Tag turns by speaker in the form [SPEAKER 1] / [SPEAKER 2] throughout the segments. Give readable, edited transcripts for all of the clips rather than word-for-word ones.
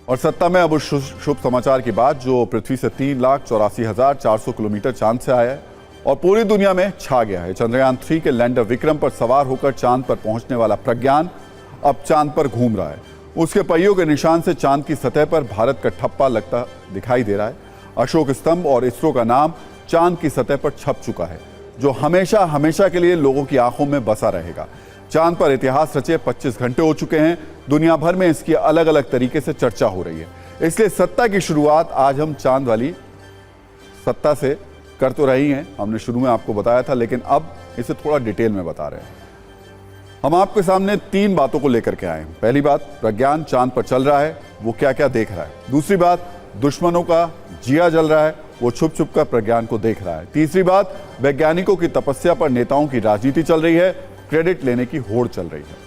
[SPEAKER 1] और सत्ता में अब उस शुभ समाचार की बात जो पृथ्वी से 3,84,400 किलोमीटर चांद से आया है और पूरी दुनिया में छा गया है। चंद्रयान 3 के लैंडर विक्रम पर सवार होकर चांद पर पहुंचने वाला प्रज्ञान अब चांद पर घूम रहा है। उसके पहियों के निशान से चांद की सतह पर भारत का ठप्पा लगता दिखाई दे रहा है। अशोक स्तंभ और इसरो का नाम चांद की सतह पर छप चुका है, जो हमेशा हमेशा के लिए लोगों की आंखों में बसा रहेगा। चांद पर इतिहास रचे 25 घंटे हो चुके हैं। दुनिया भर में इसकी अलग अलग तरीके से चर्चा हो रही है। इसलिए सत्ता की शुरुआत आज हम चांद वाली सत्ता से कर तो रही हैं, हमने शुरू में आपको बताया था, लेकिन अब इसे थोड़ा डिटेल में बता रहे हैं। हम आपके सामने 3 बातों को लेकर के आए हैं। पहली बात, प्रज्ञान चांद पर चल रहा है, वो क्या क्या देख रहा है। दूसरी बात, दुश्मनों का जिया जल रहा है, वो छुप छुप कर प्रज्ञान को देख रहा है। तीसरी बात, वैज्ञानिकों की तपस्या पर नेताओं की राजनीति चल रही है, क्रेडिट लेने की होड़ चल रही है।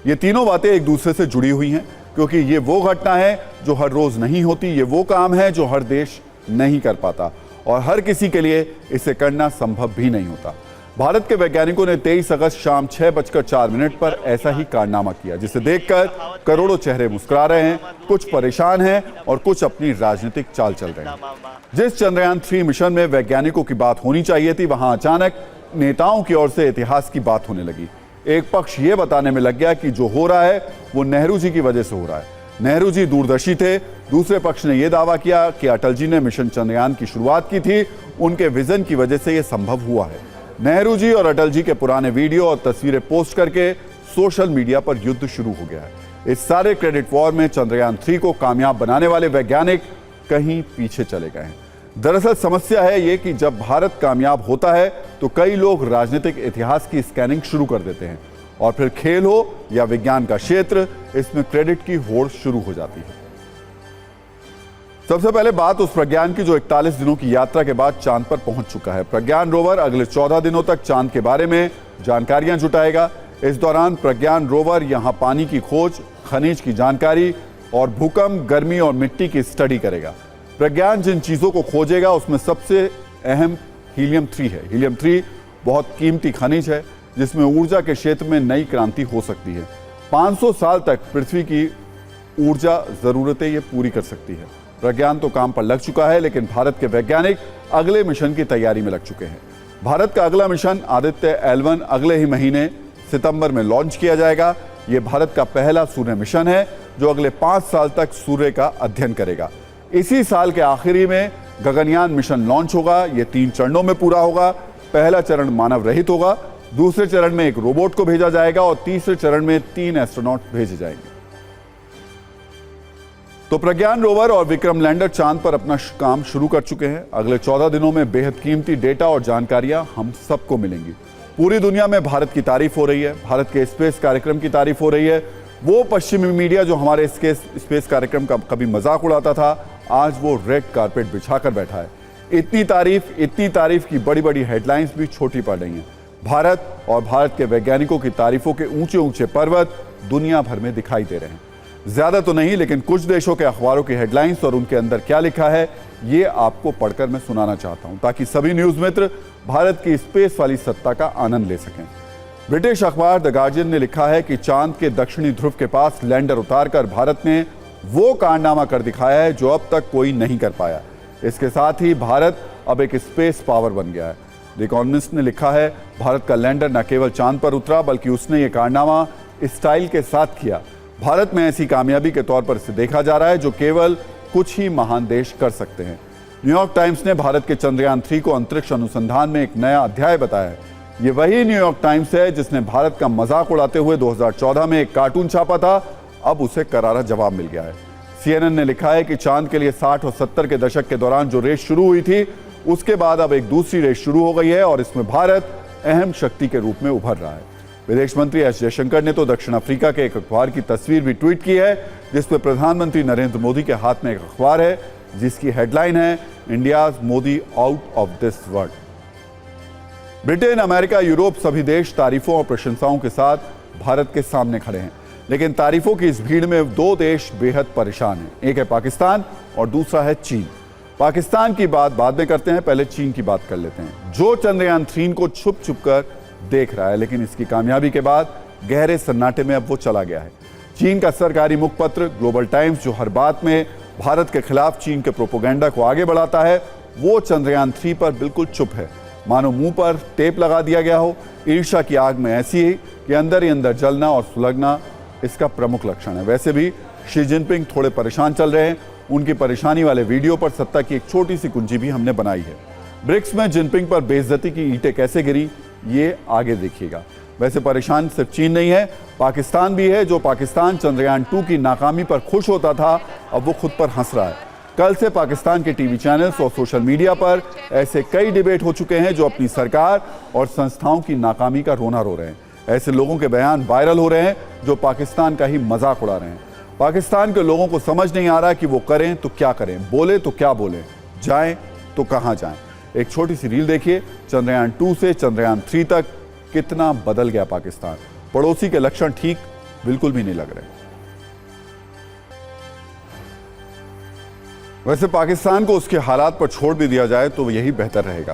[SPEAKER 1] ये तीनों बातें एक दूसरे से जुड़ी हुई हैं, क्योंकि ये वो घटना है जो हर रोज नहीं होती, ये वो काम है जो हर देश नहीं कर पाता और हर किसी के लिए इसे करना संभव भी नहीं होता। भारत के वैज्ञानिकों ने 23 अगस्त शाम 6:04 पर ऐसा ही कारनामा किया, जिसे देखकर करोड़ों चेहरे मुस्कुरा रहे हैं, कुछ परेशान हैं और कुछ अपनी राजनीतिक चाल चल रहे हैं। जिस चंद्रयान 3 मिशन में वैज्ञानिकों की बात होनी चाहिए थी, वहां अचानक नेताओं की ओर से इतिहास की बात होने लगी। एक पक्ष यह बताने में लग गया कि जो हो रहा है वो नेहरू जी की वजह से हो रहा है, नेहरू जी दूरदर्शी थे। दूसरे पक्ष ने यह दावा किया कि अटल जी ने मिशन चंद्रयान की शुरुआत की थी, उनके विजन की वजह से यह संभव हुआ है। नेहरू जी और अटल जी के पुराने वीडियो और तस्वीरें पोस्ट करके सोशल मीडिया पर युद्ध शुरू हो गया है। इस सारे क्रेडिट वॉर में चंद्रयान 3 को कामयाब बनाने वाले वैज्ञानिक कहीं पीछे चले गए हैं। दरअसल समस्या है ये कि जब भारत कामयाब होता है तो कई लोग राजनीतिक इतिहास की स्कैनिंग शुरू कर देते हैं और फिर खेल हो या विज्ञान का क्षेत्र, इसमें क्रेडिट की होड़ शुरू हो जाती है। सबसे पहले बात उस प्रज्ञान की जो 41 दिनों की यात्रा के बाद चांद पर पहुंच चुका है। प्रज्ञान रोवर अगले 14 दिनों तक चांद के बारे में जानकारियां जुटाएगा। इस दौरान प्रज्ञान रोवर यहां पानी की खोज, खनिज की जानकारी और भूकंप, गर्मी और मिट्टी की स्टडी करेगा। प्रज्ञान जिन चीजों को खोजेगा उसमें सबसे अहम हीलियम 3 है। हीलियम 3 बहुत कीमती खनिज है, जिसमें ऊर्जा के क्षेत्र में नई क्रांति हो सकती है। 500 साल तक पृथ्वी की ऊर्जा जरूरतें ये पूरी कर सकती है। प्रज्ञान तो काम पर लग चुका है, लेकिन भारत के वैज्ञानिक अगले मिशन की तैयारी में लग चुके हैं। भारत का अगला मिशन आदित्य L1 अगले ही महीने सितंबर में लॉन्च किया जाएगा। यह भारत का पहला सूर्य मिशन है जो अगले 5 साल तक सूर्य का अध्ययन करेगा। इसी साल के आखिरी में गगनयान मिशन लॉन्च होगा। यह 3 चरणों में पूरा होगा। पहला चरण मानव रहित होगा, दूसरे चरण में एक रोबोट को भेजा जाएगा और तीसरे चरण में 3 एस्ट्रोनॉट भेजे जाएंगे। तो प्रज्ञान रोवर और विक्रम लैंडर चांद पर अपना काम शुरू कर चुके हैं। अगले 14 दिनों में बेहद कीमती डेटा और जानकारियां हम सबको मिलेंगी। पूरी दुनिया में भारत की तारीफ हो रही है, भारत के स्पेस कार्यक्रम की तारीफ हो रही है। वो पश्चिमी मीडिया जो हमारे स्पेस कार्यक्रम का कभी मजाक उड़ाता था, आज वो रेड कारपेट बिछाकर बैठा है। इतनी तारीफ की बड़ी बड़ी हेडलाइंस भी छोटी पड़ रही हैं। भारत और भारत के वैज्ञानिकों की तारीफों के ऊंचे ऊंचे पर्वत दुनिया भर में दिखाई दे रहे हैं। ज्यादा तो नहीं, लेकिन कुछ देशों के अखबारों की हेडलाइंस और उनके अंदर क्या लिखा है ये आपको पढ़कर मैं सुनाना चाहता हूं, ताकि सभी न्यूज मित्र भारत की स्पेस वाली सत्ता का आनंद ले सकें। ब्रिटिश अखबार द गार्जियन ने लिखा है कि चांद के दक्षिणी ध्रुव के पास लैंडर उतारकर भारत ने वो कारनामा कर दिखाया है जो अब तक कोई नहीं कर पाया। इसके साथ ही भारत अब एक स्पेस पावर बन गया है। द इकोनॉमिस्ट ने लिखा है, भारत का लैंडर न केवल चांद पर उतरा बल्कि उसने ये कारनामा स्टाइल के साथ किया। भारत में ऐसी कामयाबी के तौर पर इसे देखा जा रहा है जो केवल कुछ ही महान देश कर सकते हैं। न्यूयॉर्क टाइम्स ने भारत के चंद्रयान 3 को अंतरिक्ष अनुसंधान में एक नया अध्याय बताया है। ये वही न्यूयॉर्क टाइम्स है जिसने भारत का मजाक उड़ाते हुए 2014 में एक कार्टून छापा था, अब उसे करारा जवाब मिल गया है। CNN ने लिखा है कि चांद के लिए 60 और 70 के दशक के दौरान जो रेस शुरू हुई थी, उसके बाद अब एक दूसरी रेस शुरू हो गई है और इसमें भारत अहम शक्ति के रूप में उभर रहा है। विदेश मंत्री एस जयशंकर ने तो दक्षिण अफ्रीका के एक अखबार की तस्वीर भी ट्वीट की है, जिसमें प्रधानमंत्री नरेंद्र मोदी के हाथ में एक अखबार है जिसकी हेडलाइन है, India's Modi out of this world. Britain, America, Europe सभी देश तारीफों और प्रशंसाओं के साथ भारत के सामने खड़े हैं, लेकिन तारीफों की इस भीड़ में 2 देश बेहद परेशान हैं। एक है पाकिस्तान और दूसरा है चीन। पाकिस्तान की बात बाद में करते हैं, पहले चीन की बात कर लेते हैं, जो चंद्रयान 3 को छुप छुप कर देख रहा है, लेकिन इसकी कामयाबी के बाद गहरे सन्नाटे में अब वो चला गया है। चीन का सरकारी मुखपत्र ग्लोबल टाइम्स, जो हर बात में भारत के खिलाफ चीन के प्रोपोगंडा को आगे बढ़ाता है, वो चंद्रयान 3 पर बिल्कुल चुप है, मानो मुंह पर टेप लगा दिया गया हो। ईर्ष्या की आग में ऐसी है कि अंदर ही अंदर जलना और सुलगना इसका प्रमुख लक्षण है। वैसे भी शी जिनपिंग थोड़े परेशान चल रहे हैं। उनकी परेशानी वाले वीडियो पर सत्ता की एक छोटी सी कुंजी भी हमने बनाई है। ब्रिक्स में जिनपिंग पर बेइज्जती की ईंटें कैसे गिरी, ये आगे देखिएगा। वैसे परेशान सिर्फ चीन नहीं है, पाकिस्तान भी है। जो पाकिस्तान चंद्रयान 2 की नाकामी पर खुश होता था, अब वो खुद पर हंस रहा है। कल से पाकिस्तान के टीवी चैनल्स और सोशल मीडिया पर ऐसे कई डिबेट हो चुके हैं जो अपनी सरकार और संस्थाओं की नाकामी का रोना रो रहे हैं। ऐसे लोगों के बयान वायरल हो रहे हैं जो पाकिस्तान का ही मजाक उड़ा रहे हैं। पाकिस्तान के लोगों को समझ नहीं आ रहा कि वो करें तो क्या करें, बोले तो क्या बोले, जाएं तो कहां जाएं। एक छोटी सी रील देखिए। चंद्रयान 2 से चंद्रयान 3 तक कितना बदल गया पाकिस्तान। पड़ोसी के लक्षण ठीक बिल्कुल भी नहीं लग रहे। वैसे पाकिस्तान को उसके हालात पर छोड़ भी दिया जाए तो यही बेहतर रहेगा।